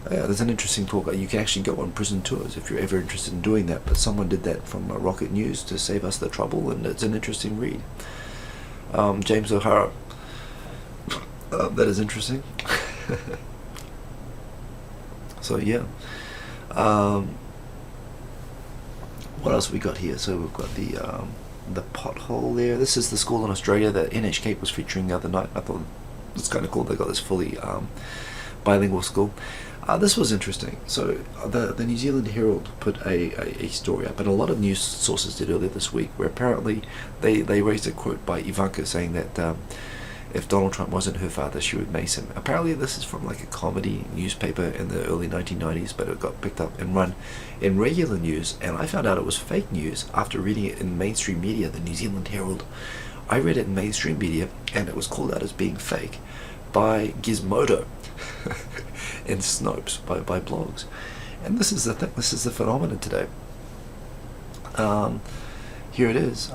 there's an interesting talk. You can actually go on prison tours if you're ever interested in doing that, but someone did that from Rocket News to save us the trouble, and it's an interesting read. James O'Hara, that is interesting. So yeah. What else we got here? So we've got the pothole there. This is the school in Australia that NHK was featuring the other night. I thought it's kind of cool. They got this fully bilingual school. This was interesting. So the New Zealand Herald put a story up, and a lot of news sources did earlier this week, where apparently they raised a quote by Ivanka saying that if Donald Trump wasn't her father, she would mace him. Apparently this is from like a comedy newspaper in the early 1990s, but it got picked up and run in regular news, and I found out it was fake news after reading it in mainstream media, the New Zealand Herald. I read it in mainstream media, and it was called out as being fake by Gizmodo and Snopes, by blogs. And this is the thing, this is the phenomenon today. Here it is.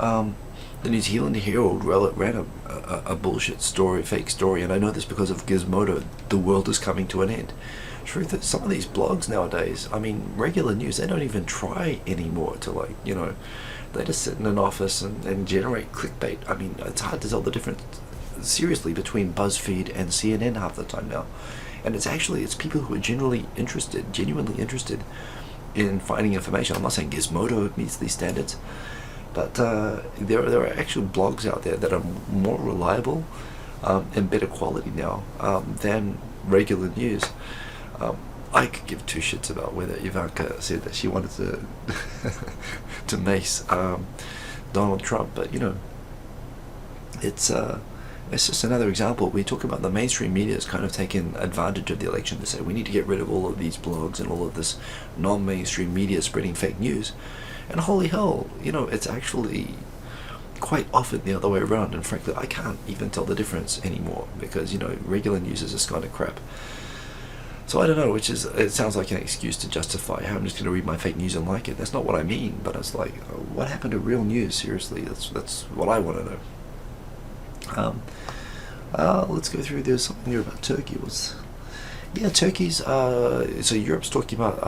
The New Zealand Herald ran a bullshit story, fake story, and I know this because of Gizmodo. The world is coming to an end. Truth is, some of these blogs nowadays, I mean, regular news, they don't even try anymore to they just sit in an office and generate clickbait. I mean, it's hard to tell the difference, seriously, between BuzzFeed and CNN half the time now. And it's people who are genuinely interested in finding information. I'm not saying Gizmodo meets these standards, but there are actual blogs out there that are more reliable and better quality now than regular news. I could give two shits about whether Ivanka said that she wanted to to mace Donald Trump, but it's just another example. We talk about the mainstream media has kind of taken advantage of the election to say we need to get rid of all of these blogs and all of this non-mainstream media spreading fake news. And holy hell, it's actually quite often the other way around. And frankly, I can't even tell the difference anymore because, regular news is just kind of crap. So I don't know, it sounds like an excuse to justify how I'm just going to read my fake news and like it. That's not what I mean, but it's like, what happened to real news? Seriously, that's what I want to know. Let's go through. There's something here about Turkey. Turkey's. So Europe's talking about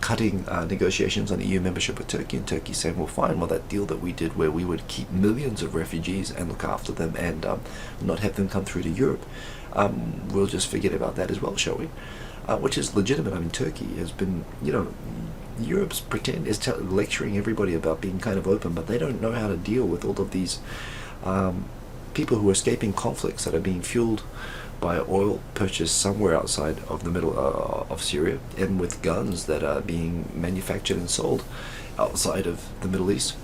cutting negotiations on EU membership with Turkey, and Turkey's saying, well, fine. Well, that deal that we did where we would keep millions of refugees and look after them and not have them come through to Europe, we'll just forget about that as well, shall we? Which is legitimate. I mean, Turkey has been, Europe's lecturing everybody about being kind of open, but they don't know how to deal with all of these people who are escaping conflicts that are being fueled by oil purchased somewhere outside of the middle of Syria, and with guns that are being manufactured and sold outside of the Middle East.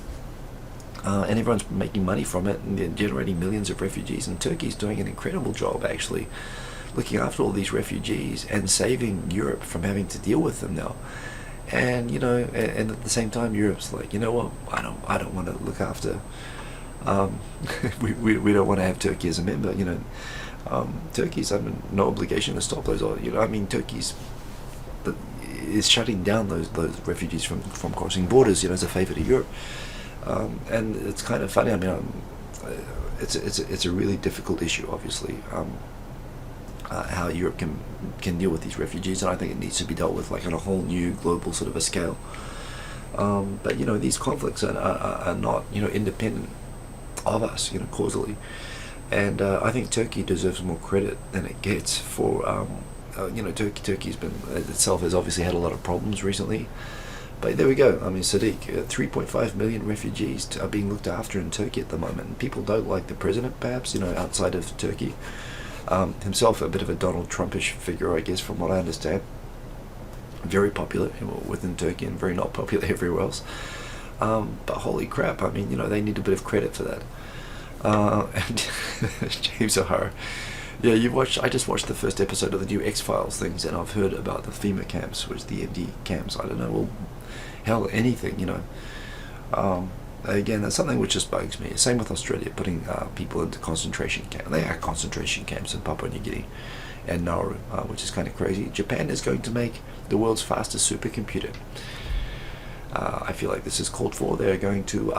And everyone's making money from it, and they're generating millions of refugees. And Turkey's doing an incredible job, actually, looking after all these refugees and saving Europe from having to deal with them now. And and at the same time, Europe's like, what? I don't want to look after. We don't want to have Turkey as a member. Turkey's under no obligation to stop those. Turkey's is shutting down those refugees from crossing borders. As a favour to Europe. And it's kind of funny. It's a really difficult issue, obviously. How Europe can deal with these refugees, and I think it needs to be dealt with like on a whole new global sort of a scale. But these conflicts are not independent of us, causally, and I think Turkey deserves more credit than it gets for. Turkey's been itself has obviously had a lot of problems recently. But there we go. Sadiq, 3.5 million refugees are being looked after in Turkey at the moment. People don't like the president, perhaps, outside of Turkey. Himself a bit of a Donald Trumpish figure, I guess, from what I understand. Very popular within Turkey and very not popular everywhere else. But holy crap, they need a bit of credit for that. And James O'Hara. Yeah, I just watched the first episode of the new X-Files things, and I've heard about the FEMA camps, which the MD camps. I don't know, well, hell, anything, Again, that's something which just bugs me. Same with Australia, putting people into concentration camps. They are concentration camps in Papua New Guinea and Nauru, which is kind of crazy. Japan is going to make the world's fastest supercomputer. I feel like this is called for. They're going to,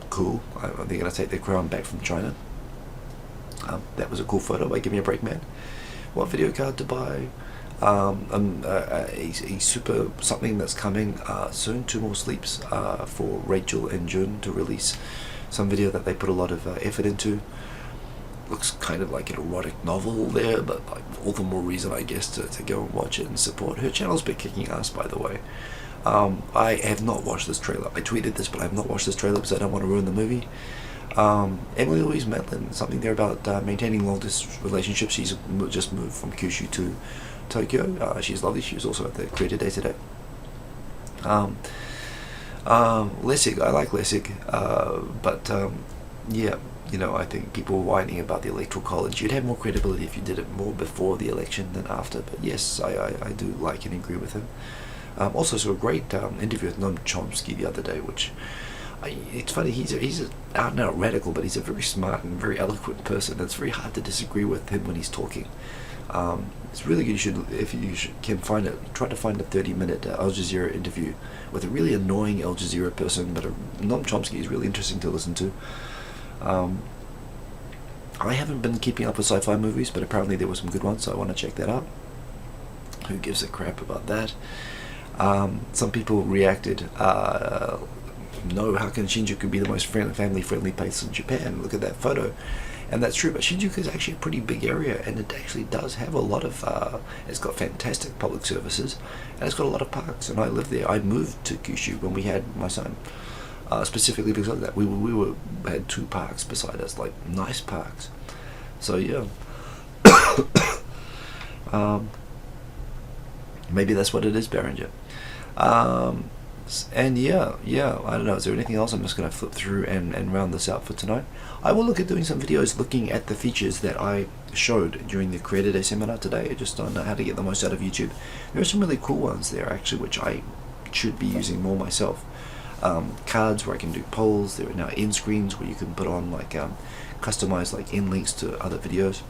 cool. They're going to take their crown back from China. That was a cool photo by Gimmeabreakman. What video card to buy? A super something that's coming soon. 2 more sleeps for Rachel and June to release some video that they put a lot of effort into. Looks kind of like an erotic novel there, but like all the more reason, I guess, to go and watch it and support. Her channel's been kicking ass, by the way. I have not watched this trailer. I tweeted this, but I have not watched this trailer because I don't want to ruin the movie. Emily Louise Maitland, something there about maintaining long-distance relationships. She's just moved from Kyushu to Tokyo. She's lovely. She was also at the Creator Day today. Lessig, I like Lessig, but I think people were whining about the Electoral College. You'd have more credibility if you did it more before the election than after, but yes, I do like and agree with him. Also saw a great interview with Noam Chomsky the other day, which it's funny, he's an out and out radical, but he's a very smart and very eloquent person. It's very hard to disagree with him when he's talking. It's really good. If you can find it, try to find a 30-minute Al Jazeera interview with a really annoying Al Jazeera person, but Noam Chomsky is really interesting to listen to. I haven't been keeping up with sci-fi movies, but apparently there were some good ones, so I want to check that out. Who gives a crap about that? Some people reacted, no, how can Shinjuku be the most family-friendly place in Japan? Look at that photo. And that's true, but Shinjuku is actually a pretty big area, and it actually does have a lot of, it's got fantastic public services, and it's got a lot of parks, and I live there. I moved to Kyushu when we had my son, specifically because of that. We had 2 parks beside us, like nice parks. So yeah. Maybe that's what it is, Berenger. And yeah, I don't know, is there anything else? I'm just going to flip through and round this out for tonight. I will look at doing some videos looking at the features that I showed during the Creator Day seminar today, just on how to get the most out of YouTube. There are some really cool ones there, actually, which I should be using more myself. Cards where I can do polls. There are now end screens where you can put on like customized like end links to other videos.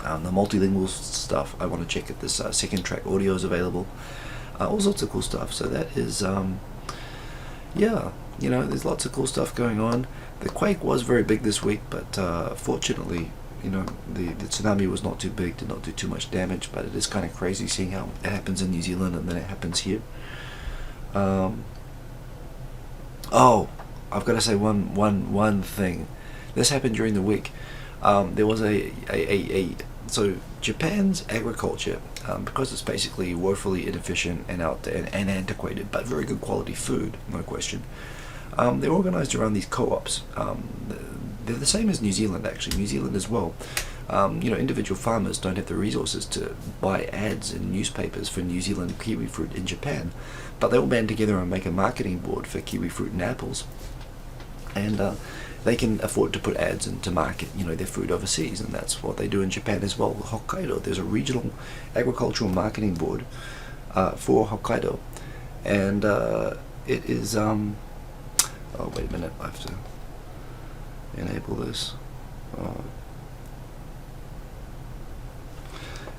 The multilingual stuff, I want to check if this second track audio is available. All sorts of cool stuff. So that is, yeah, you know, there's lots of cool stuff going on. The quake was very big this week, but fortunately, you know, the tsunami was not too big, did not do too much damage. But it is kind of crazy seeing how it happens in New Zealand and then it happens here. Oh, I've got to say one thing. This happened during the week. There was so Japan's agriculture, because it's basically woefully inefficient and and antiquated, but very good quality food, no question. They're organized around these co-ops. They're the same as New Zealand, actually. New Zealand as well. You know, individual farmers don't have the resources to buy ads in newspapers for New Zealand kiwi fruit in Japan, but they all band together and make a marketing board for kiwi fruit and apples. And they can afford to put ads in to market, you know, their food overseas, and that's what they do in Japan as well. Hokkaido, there's a regional agricultural marketing board for Hokkaido, and it is oh wait a minute, I have to enable this.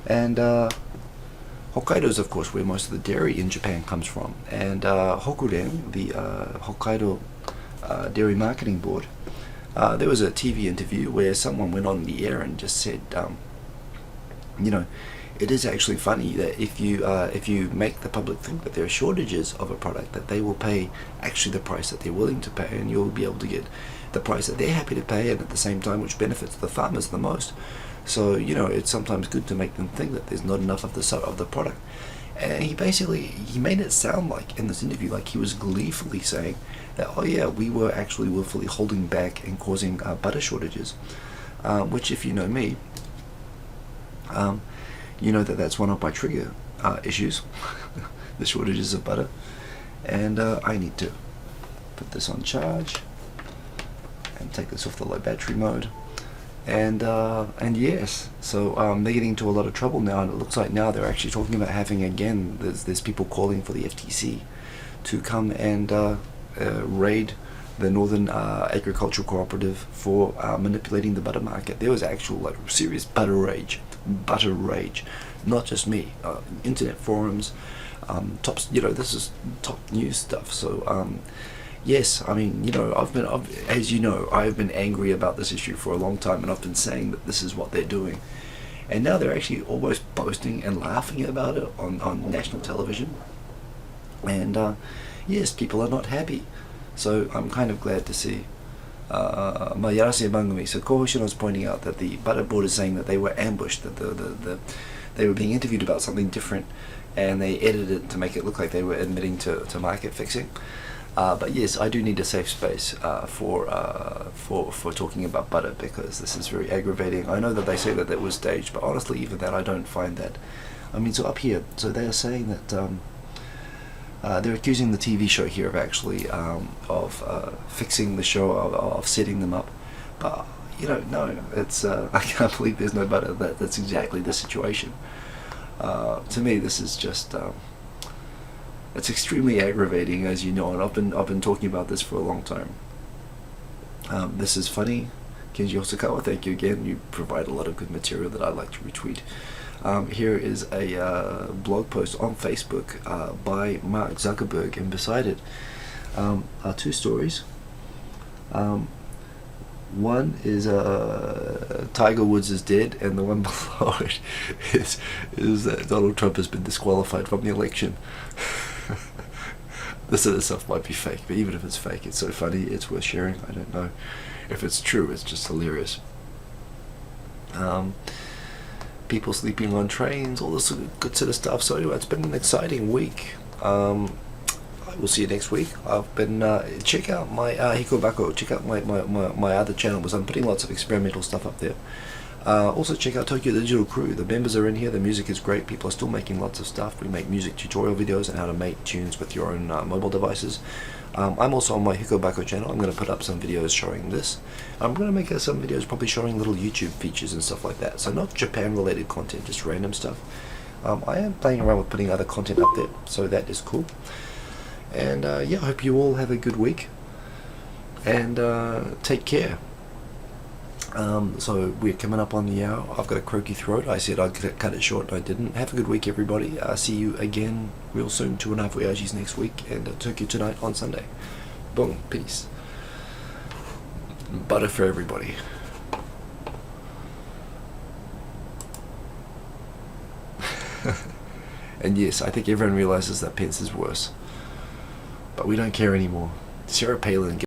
And Hokkaido is of course where most of the dairy in Japan comes from, and Hokuren, the Hokkaido Dairy Marketing Board, there was a TV interview where someone went on the air and just said, you know, it is actually funny that if you make the public think that there are shortages of a product, that they will pay actually the price that they're willing to pay, and you'll be able to get the price that they're happy to pay, and at the same time which benefits the farmers the most. So, you know, it's sometimes good to make them think that there's not enough of the product. And he made it sound like in this interview like he was gleefully saying that, oh yeah, we were actually willfully holding back and causing butter shortages, which, if you know me, you know that that's one of my trigger issues, the shortages of butter. And I need to put this on charge and take this off the low battery mode. And yes, so they're getting into a lot of trouble now, and it looks like now they're actually talking about having, again, there's people calling for the FTC to come and raid the Northern Agricultural Cooperative for manipulating the butter market. There was actual like serious butter rage, not just me. Internet forums, you know, this is top news stuff. So yes, I mean, you know, as you know, I've been angry about this issue for a long time, and I've been saying that this is what they're doing. And now they're actually almost boasting and laughing about it on national television. And yes, people are not happy. So I'm kind of glad to see. Yarase Bangumi, so Kohoshino was pointing out that the butter board is saying that they were ambushed, that they were being interviewed about something different, and they edited it to make it look like they were admitting to market fixing. But yes, I do need a safe space for talking about butter, because this is very aggravating. I know that they say that it was staged, but honestly, even that, I don't find that. I mean, so up here, so they are saying that they're accusing the TV show here of actually of fixing the show, of setting them up. But you know, no, it's I can't believe there's no butter. That's exactly the situation. To me, this is just. It's extremely aggravating, as you know, and I've been talking about this for a long time. This is funny. Kenji Hosokawa, thank you again. You provide a lot of good material that I like to retweet. Here is a blog post on Facebook by Mark Zuckerberg, and beside it are 2 stories. One is Tiger Woods is dead, and the one below it is that Donald Trump has been disqualified from the election. This other stuff might be fake, but even if it's fake, it's so funny, it's worth sharing. I don't know if it's true, it's just hilarious. people sleeping on trains, all this good sort of stuff. So anyway, it's been an exciting week. I will see you next week. I've been check out my Hikobako, check out my other channel, because I'm putting lots of experimental stuff up there. Also check out Tokyo Digital Crew. The members are in here. The music is great. People are still making lots of stuff. We make music tutorial videos on how to make tunes with your own mobile devices. I'm also on my Hikobako channel. I'm going to put up some videos showing this. I'm going to make some videos probably showing little YouTube features and stuff like that. So not Japan related content, just random stuff. I am playing around with putting other content up there, so that is cool. And yeah, I hope you all have a good week. And take care. So we're coming up on the hour. I've got a croaky throat. I said I'd cut it short, and I didn't. Have a good week, everybody. See you again real soon. 2.5 Oyajis next week, and Tokyo Tonight on Sunday. Boom. Peace. Butter for everybody. And yes, I think everyone realizes that Pence is worse. But we don't care anymore. Sarah Palin